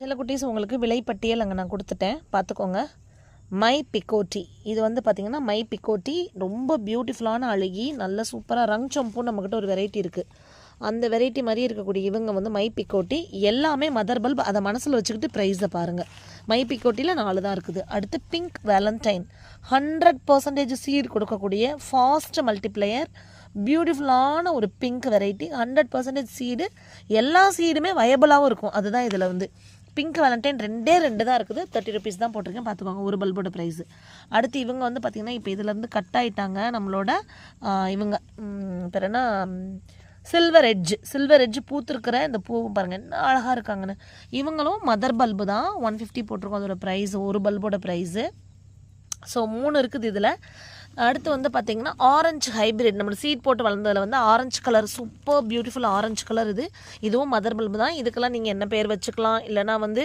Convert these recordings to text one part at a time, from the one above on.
சில குட்டீஸ் உங்களுக்கு விலைப்பட்டியல் அங்கே நான் கொடுத்துட்டேன், பார்த்துக்கோங்க. மை பிக்கோட்டி, இது வந்து பார்த்திங்கன்னா மை பிக்கோட்டி ரொம்ப பியூட்டிஃபுல்லான அழகி, நல்ல சூப்பராக ரங் சம்பூ நம்மக்கிட்ட ஒரு வெரைட்டி இருக்குது. அந்த வெரைட்டி மாதிரி இருக்கக்கூடிய இவங்க வந்து மை பிக்கோட்டி எல்லாமே மதர் பல்ப். அதை மனசில் வச்சுக்கிட்டு ப்ரைஸை பாருங்கள். மை பிக்கோட்டியில் 4 தான் இருக்குது. அடுத்து பிங்க் வேலண்டைன் 100% சீட் கொடுக்கக்கூடிய ஃபாஸ்ட் மல்டிப்ளையர் பியூட்டிஃபுல்லான ஒரு பிங்க் வெரைட்டி. 100% சீடு, எல்லா சீடுமே வயபிளாகவும் இருக்கும். அதுதான் இதில் வந்து பிங்க் வேலண்டைன் 2 தான் இருக்குது. 30 ருபீஸ் தான் போட்டிருக்கேன், பார்த்துக்கோங்க ஒரு பல்போட ப்ரைஸு. அடுத்து இவங்க வந்து பார்த்திங்கன்னா இப்போ இதிலேருந்து கட் ஆகிட்டாங்க நம்மளோட இவங்க பேர் என்ன, சில்வர் எட்ஜ் பூத்துருக்கிற இந்த பூ பாருங்கள் என்ன அழகாக இருக்காங்கன்னு. இவங்களும் மதர் பல்பு தான். 150 போட்டிருக்கோம் அதோட ப்ரைஸு, ஒரு பல்போட ப்ரைஸு. ஸோ 3 இருக்குது இதில். அடுத்து வந்து பார்த்திங்கன்னா ஆரஞ்சு ஹைப்ரிட், நம்ம சீட் போட்டு வளர்ந்ததில் வந்து orange colour, super beautiful orange colour இது. இதுவும் மதர் பல்பு தான். இதுக்கெல்லாம் நீங்கள் என்ன பேர் வச்சுக்கலாம், இல்லைனா வந்து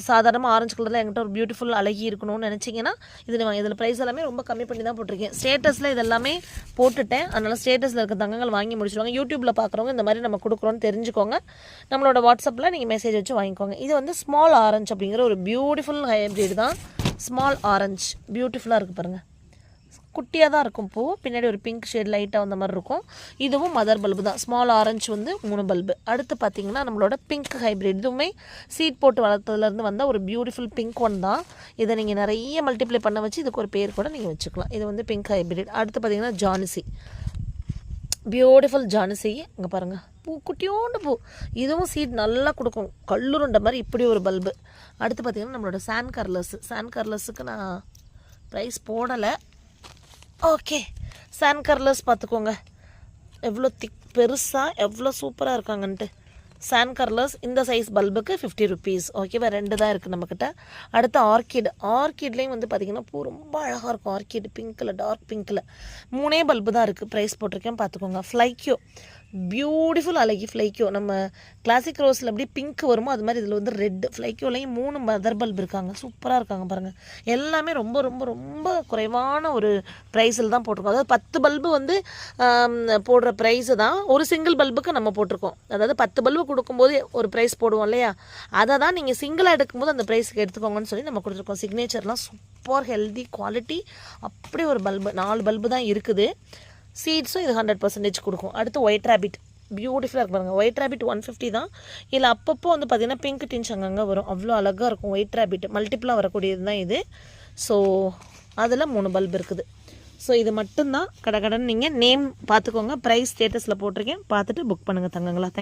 சாதாரணமாக ஆரஞ்சு கலரில் என்கிட்ட ஒரு பியூட்டிஃபுல் அழகி இருக்கணும்னு நினச்சிங்கன்னா இதில் ப்ரைஸ் எல்லாமே ரொம்ப கம்மி பண்ணி தான் போட்டிருக்கேன். ஸ்டேட்டஸில் இதெல்லாமே போட்டுட்டேன், அதனால் ஸ்டேட்டஸில் இருக்க தங்கங்கள் வாங்கி முடிச்சுருவாங்க. யூடியூப்பில் பார்க்குறவங்க இந்த மாதிரி நம்ம கொடுக்குறோன்னு தெரிஞ்சுக்கோங்க. நம்மளோட வாட்ஸ்அப்பில் நீங்கள் மெசேஜ் வச்சு வாங்கிக்கோங்க. இது வந்து ஸ்மால் ஆரஞ்சு அப்படிங்கிற ஒரு பியூட்டிஃபுல் ஹைப்ரிட் தான். ஸ்மால் ஆரஞ்சு பியூட்டிஃபுல்லாக இருக்குது பாருங்கள், குட்டியாக தான் இருக்கும் பூ, பின்னாடி ஒரு பிங்க் ஷேட் லைட்டாக வந்த மாதிரி இருக்கும். இதுவும் மதர் பல்பு தான். ஸ்மால் ஆரஞ்சு வந்து 3 பல்பு. அடுத்து பார்த்திங்கன்னா நம்மளோட பிங்க் ஹைப்ரிட், இதுவுமே சீட் போட்டு வளர்த்ததுலேருந்து வந்த ஒரு பியூட்டிஃபுல் பிங்க் ஒன் தான். இதை நீங்கள் நிறைய மல்டிப்ளை பண்ண வச்சு இதுக்கு ஒரு பேர் கூட நீங்கள் வச்சுக்கலாம். இது வந்து பிங்க் ஹைப்ரிட். அடுத்து பார்த்திங்கன்னா ஜானிசி, பியூட்டிஃபுல் ஜானிசி. இங்கே பாருங்கள் பூ, குட்டியோண்டு பூ. இதுவும் சீட் நல்லா கொடுக்கும், கல்லுருண்ட மாதிரி இப்படி ஒரு பல்பு. அடுத்து பார்த்திங்கன்னா நம்மளோட சான் கர்லஸுக்கு நான் ப்ரைஸ் போடலை. ஓகே, சான் கர்லஸ் பார்த்துக்கோங்க எவ்வளோ பெருசாக எவ்வளோ சூப்பராக இருக்காங்கன்ட்டு. சான் கர்லஸ் இந்த சைஸ் பல்புக்கு 50 ருபீஸ். ஓகேவா, 2 தான் இருக்குது நம்மக்கிட்ட. அடுத்து ஆர்கிட்லேயும் வந்து பார்த்திங்கன்னா பூ ரொம்ப அழகாக இருக்கும். ஆர்கிட் பிங்க்கில், டார்க் பிங்க்கில் 3 பல்பு தான் இருக்குது. ப்ரைஸ் போட்டிருக்கேன், பார்த்துக்கோங்க. ஃப்ளைக்யோ, பியூட்டிஃபுல் அழகி ஃப்ளைக்யோ. நம்ம கிளாசிக் ரோஸில் எப்படி பிங்க் வருமோ அது மாதிரி இதில் வந்து ரெட். ஃப்ளைக்யோலையும் 3 மதர் பல்ப் இருக்காங்க, சூப்பராக இருக்காங்க பாருங்கள். எல்லாமே ரொம்ப ரொம்ப ரொம்ப குறைவான ஒரு ப்ரைஸில் தான் போட்டிருக்கோம். அதாவது 10 பல்பு வந்து போடுற ப்ரைஸு தான் ஒரு சிங்கிள் பல்புக்கு நம்ம போட்டிருக்கோம். அதாவது 10 பல்பு கொடுக்கும்போது ஒரு ப்ரைஸ் போடுவோம் இல்லையா, அதை தான் நீங்கள் சிங்கிளாக எடுக்கும்போது அந்த ப்ரைஸுக்கு எடுத்துக்கோங்கன்னு சொல்லி நம்ம கொடுத்துருக்கோம். சிக்னேச்சர்லாம் சூப்பர் ஹெல்தி குவாலிட்டி, அப்படி ஒரு பல்பு 4 பல்பு தான் இருக்குது. சீட்ஸும் இது 100% கொடுக்கும். அடுத்து ஒயிட் ரேபிட், பியூட்டிஃபுல்லாக இருக்கு பாருங்கள். ஒயிட் ரேபிட் 150 தான். இல்லை அப்பப்போ வந்து பார்த்திங்கன்னா பிங்க் டின்ஸ் அங்கங்கே வரும், அவ்வளோ அழகாக இருக்கும். ஒயிட் ரேபிட் மல்டிப்ளாக வரக்கூடியது தான் இது. ஸோ அதில் 3 பல்ப் இருக்குது. ஸோ இது மட்டும்தான். கடை நீங்கள் நேம் பார்த்துக்கோங்க, ப்ரைஸ் ஸ்டேட்டஸில் போட்டிருக்கேன், பார்த்துட்டு புக் பண்ணுங்கள் தங்கங்களா.